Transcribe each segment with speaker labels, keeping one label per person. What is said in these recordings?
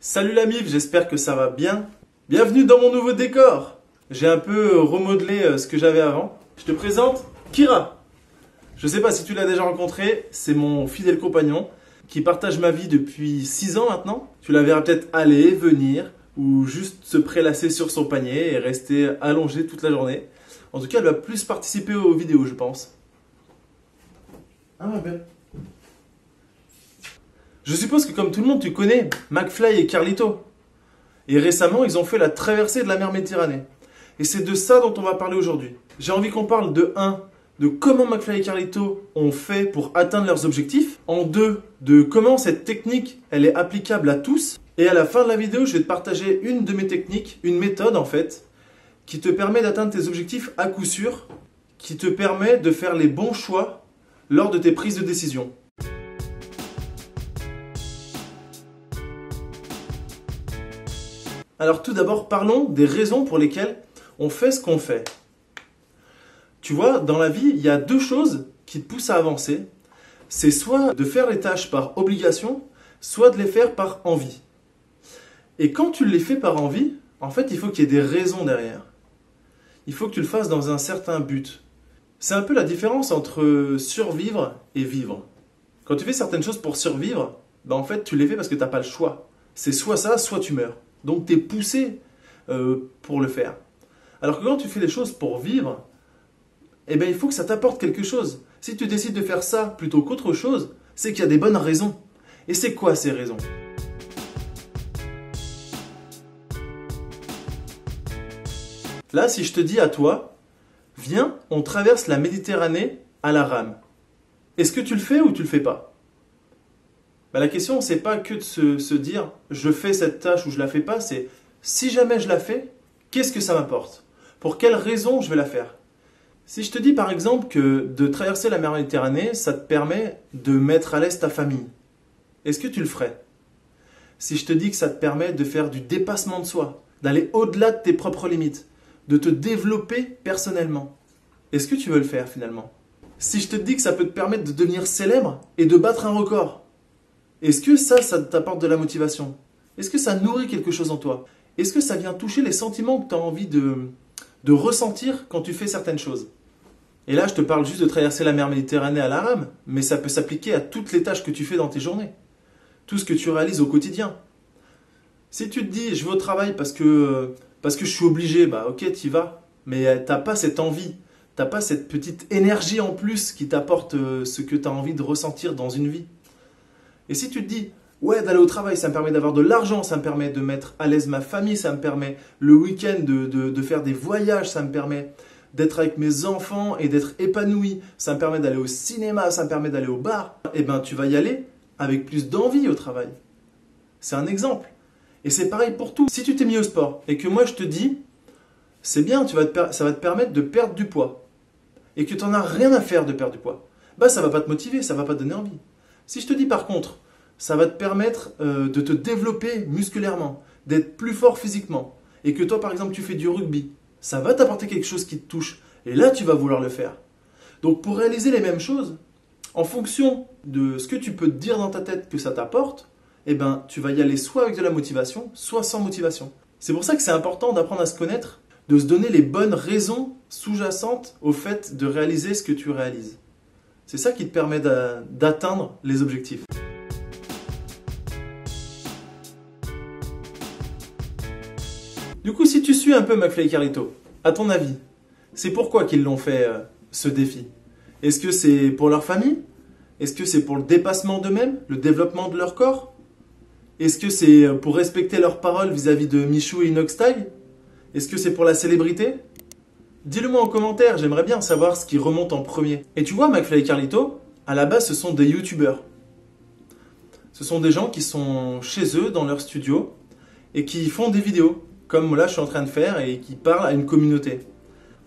Speaker 1: Salut la MIF, j'espère que ça va bien. Bienvenue dans mon nouveau décor. J'ai un peu remodelé ce que j'avais avant. Je te présente Kira. Je sais pas si tu l'as déjà rencontré, c'est mon fidèle compagnon qui partage ma vie depuis 6 ans maintenant. Tu la verras peut-être aller, venir ou juste se prélasser sur son panier et rester allongée toute la journée. En tout cas, elle va plus participer aux vidéos, je pense. Ah ma belle. Je suppose que comme tout le monde, tu connais McFly et Carlito. Et récemment, ils ont fait la traversée de la mer Méditerranée. Et c'est de ça dont on va parler aujourd'hui. J'ai envie qu'on parle de 1, de comment McFly et Carlito ont fait pour atteindre leurs objectifs. En 2, de comment cette technique, elle est applicable à tous. Et à la fin de la vidéo, je vais te partager une de mes techniques, une méthode en fait, qui te permet d'atteindre tes objectifs à coup sûr, qui te permet de faire les bons choix lors de tes prises de décision. Alors tout d'abord, parlons des raisons pour lesquelles on fait ce qu'on fait. Tu vois, dans la vie, il y a 2 choses qui te poussent à avancer. C'est soit de faire les tâches par obligation, soit de les faire par envie. Et quand tu les fais par envie, en fait, il faut qu'il y ait des raisons derrière. Il faut que tu le fasses dans un certain but. C'est un peu la différence entre survivre et vivre. Quand tu fais certaines choses pour survivre, en fait, tu les fais parce que tu n'as pas le choix. C'est soit ça, soit tu meurs. Donc tu es poussé pour le faire. Alors que quand tu fais les choses pour vivre, eh bien, il faut que ça t'apporte quelque chose. Si tu décides de faire ça plutôt qu'autre chose, c'est qu'il y a des bonnes raisons. Et c'est quoi ces raisons? Là, si je te dis à toi, viens, on traverse la Méditerranée à la rame. Est-ce que tu le fais ou tu le fais pas? La question, c'est pas que de se dire je fais cette tâche ou je la fais pas, c'est si jamais je la fais, qu'est-ce que ça m'apporte? Pour quelles raisons je vais la faire? Si je te dis par exemple que de traverser la mer Méditerranée, ça te permet de mettre à l'aise ta famille, est-ce que tu le ferais? Si je te dis que ça te permet de faire du dépassement de soi, d'aller au-delà de tes propres limites, de te développer personnellement, est-ce que tu veux le faire finalement? Si je te dis que ça peut te permettre de devenir célèbre et de battre un record, est-ce que ça t'apporte de la motivation? Est-ce que ça nourrit quelque chose en toi? Est-ce que ça vient toucher les sentiments que tu as envie de ressentir quand tu fais certaines choses? Et là, je te parle juste de traverser la mer Méditerranée à la rame, mais ça peut s'appliquer à toutes les tâches que tu fais dans tes journées. Tout ce que tu réalises au quotidien. Si tu te dis, je vais au travail parce que je suis obligé, ok, t'y vas, mais t'as pas cette envie, t'as pas cette petite énergie en plus qui t'apporte ce que tu as envie de ressentir dans une vie. Et si tu te dis, ouais, d'aller au travail, ça me permet d'avoir de l'argent, ça me permet de mettre à l'aise ma famille, ça me permet le week-end de faire des voyages, ça me permet d'être avec mes enfants et d'être épanoui, ça me permet d'aller au cinéma, ça me permet d'aller au bar, eh bien tu vas y aller avec plus d'envie au travail. C'est un exemple. Et c'est pareil pour tout. Si tu t'es mis au sport et que moi je te dis, c'est bien, ça va te permettre de perdre du poids et que tu n'en as rien à faire de perdre du poids, ça ne va pas te motiver, ça ne va pas te donner envie. Si je te dis par contre, ça va te permettre de te développer musculairement, d'être plus fort physiquement, et que toi par exemple tu fais du rugby, ça va t'apporter quelque chose qui te touche, et là tu vas vouloir le faire. Donc pour réaliser les mêmes choses, en fonction de ce que tu peux te dire dans ta tête que ça t'apporte, tu vas y aller soit avec de la motivation, soit sans motivation. C'est pour ça que c'est important d'apprendre à se connaître, de se donner les bonnes raisons sous-jacentes au fait de réaliser ce que tu réalises. C'est ça qui te permet d'atteindre les objectifs. Du coup, si tu suis un peu McFly et Carlito, à ton avis, c'est pourquoi qu'ils l'ont fait ce défi? Est-ce que c'est pour leur famille? Est-ce que c'est pour le dépassement d'eux-mêmes, le développement de leur corps? Est-ce que c'est pour respecter leurs paroles vis-à-vis de Michou et Inox Tag? Est-ce que c'est pour la célébrité? Dis-le moi en commentaire, j'aimerais bien savoir ce qui remonte en premier. Et tu vois, McFly et Carlito, à la base, ce sont des youtubeurs. Ce sont des gens qui sont chez eux, dans leur studio, et qui font des vidéos, comme là je suis en train de faire, et qui parlent à une communauté.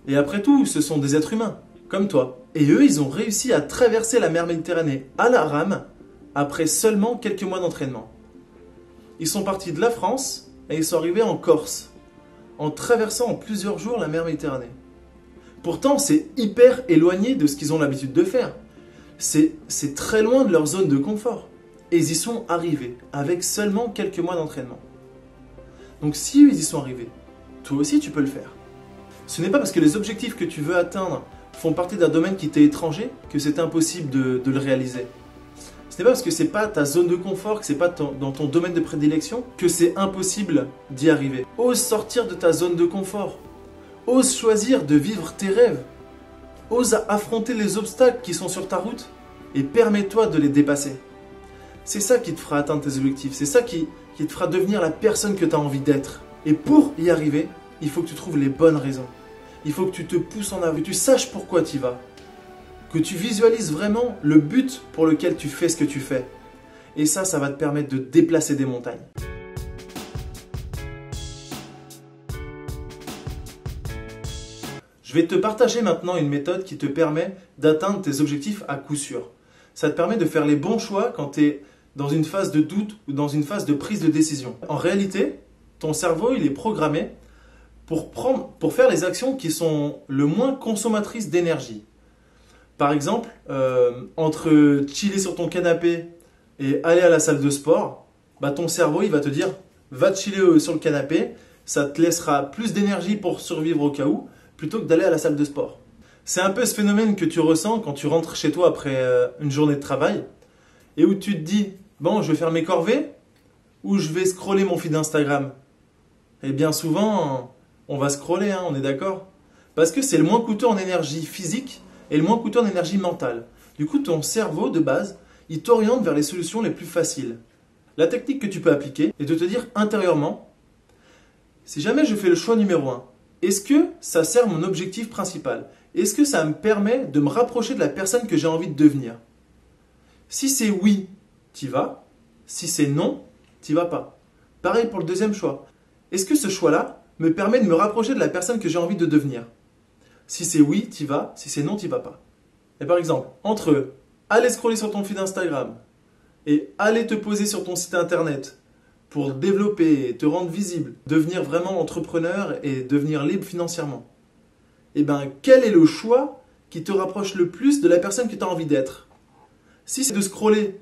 Speaker 1: Et après tout, ce sont des êtres humains, comme toi. Et eux, ils ont réussi à traverser la mer Méditerranée à la rame, après seulement quelques mois d'entraînement. Ils sont partis de la France, et ils sont arrivés en Corse, en traversant en plusieurs jours la mer Méditerranée. Pourtant, c'est hyper éloigné de ce qu'ils ont l'habitude de faire. C'est très loin de leur zone de confort. Et ils y sont arrivés avec seulement quelques mois d'entraînement. Donc si eux, ils y sont arrivés, toi aussi tu peux le faire. Ce n'est pas parce que les objectifs que tu veux atteindre font partie d'un domaine qui t'est étranger que c'est impossible de le réaliser. Ce n'est pas parce que c'est pas ta zone de confort, que c'est pas dans ton domaine de prédilection, que c'est impossible d'y arriver. Ose sortir de ta zone de confort. Ose choisir de vivre tes rêves. Ose affronter les obstacles qui sont sur ta route et permets-toi de les dépasser. C'est ça qui te fera atteindre tes objectifs. C'est ça qui te fera devenir la personne que tu as envie d'être. Et pour y arriver, il faut que tu trouves les bonnes raisons. Il faut que tu te pousses en avant, que tu saches pourquoi tu y vas. Que tu visualises vraiment le but pour lequel tu fais ce que tu fais. Et ça va te permettre de déplacer des montagnes. Je vais te partager maintenant une méthode qui te permet d'atteindre tes objectifs à coup sûr. Ça te permet de faire les bons choix quand tu es dans une phase de doute ou dans une phase de prise de décision. En réalité, ton cerveau, il est programmé pour faire les actions qui sont le moins consommatrices d'énergie. Par exemple, entre chiller sur ton canapé et aller à la salle de sport, ton cerveau il va te dire va chiller sur le canapé, ça te laissera plus d'énergie pour survivre au cas où, plutôt que d'aller à la salle de sport. C'est un peu ce phénomène que tu ressens quand tu rentres chez toi après une journée de travail et où tu te dis bon, je vais faire mes corvées ou je vais scroller mon feed Instagram. Et bien souvent, on va scroller, on est d'accord? Parce que c'est le moins coûteux en énergie physique et le moins coûteux en énergie mentale. Du coup, ton cerveau, de base, il t'oriente vers les solutions les plus faciles. La technique que tu peux appliquer est de te dire intérieurement, si jamais je fais le choix numéro 1, est-ce que ça sert mon objectif principal? Est-ce que ça me permet de me rapprocher de la personne que j'ai envie de devenir? Si c'est oui, t'y vas. Si c'est non, t'y vas pas. Pareil pour le deuxième choix. Est-ce que ce choix-là me permet de me rapprocher de la personne que j'ai envie de devenir? Si c'est oui, t'y vas. Si c'est non, t'y vas pas. Et par exemple, entre aller scroller sur ton feed Instagram et aller te poser sur ton site internet pour développer, te rendre visible, devenir vraiment entrepreneur et devenir libre financièrement, quel est le choix qui te rapproche le plus de la personne que tu as envie d'être? Si c'est de scroller,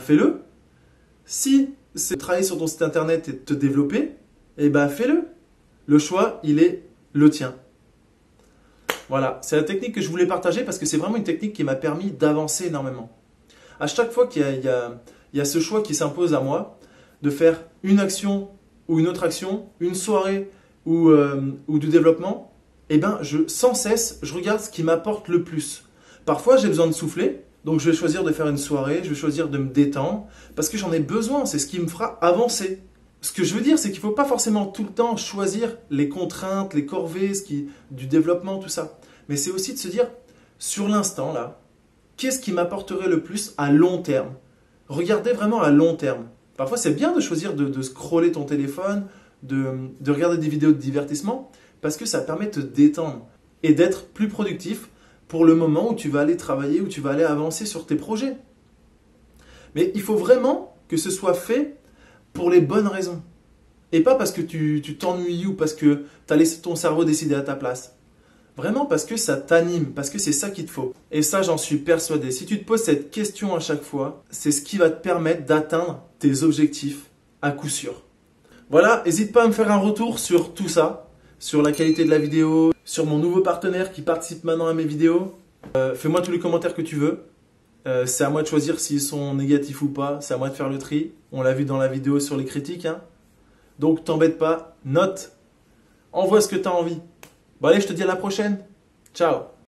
Speaker 1: fais-le. Si c'est de travailler sur ton site internet et de te développer, fais-le. Le choix, il est le tien. Voilà, c'est la technique que je voulais partager parce que c'est vraiment une technique qui m'a permis d'avancer énormément. À chaque fois qu'il y a ce choix qui s'impose à moi, de faire une action ou une autre action, une soirée ou du développement, sans cesse, je regarde ce qui m'apporte le plus. Parfois, j'ai besoin de souffler, donc je vais choisir de faire une soirée, je vais choisir de me détendre, parce que j'en ai besoin, c'est ce qui me fera avancer. Ce que je veux dire, c'est qu'il ne faut pas forcément tout le temps choisir les contraintes, les corvées, du développement, tout ça. Mais c'est aussi de se dire, sur l'instant, là, qu'est-ce qui m'apporterait le plus à long terme? Regardez vraiment à long terme. Parfois, c'est bien de choisir de scroller ton téléphone, de regarder des vidéos de divertissement, parce que ça permet de te détendre et d'être plus productif pour le moment où tu vas aller travailler, où tu vas aller avancer sur tes projets. Mais il faut vraiment que ce soit fait pour les bonnes raisons. Et pas parce que tu t'ennuies ou parce que tu as laissé ton cerveau décider à ta place. Vraiment parce que ça t'anime, parce que c'est ça qu'il te faut. Et ça, j'en suis persuadé. Si tu te poses cette question à chaque fois, c'est ce qui va te permettre d'atteindre tes objectifs à coup sûr. Voilà, n'hésite pas à me faire un retour sur tout ça, sur la qualité de la vidéo, sur mon nouveau partenaire qui participe maintenant à mes vidéos. Fais-moi tous les commentaires que tu veux. C'est à moi de choisir s'ils sont négatifs ou pas. C'est à moi de faire le tri. On l'a vu dans la vidéo sur les critiques. Donc, t'embête pas. Note. Envoie ce que tu as envie. Bon allez, je te dis à la prochaine. Ciao.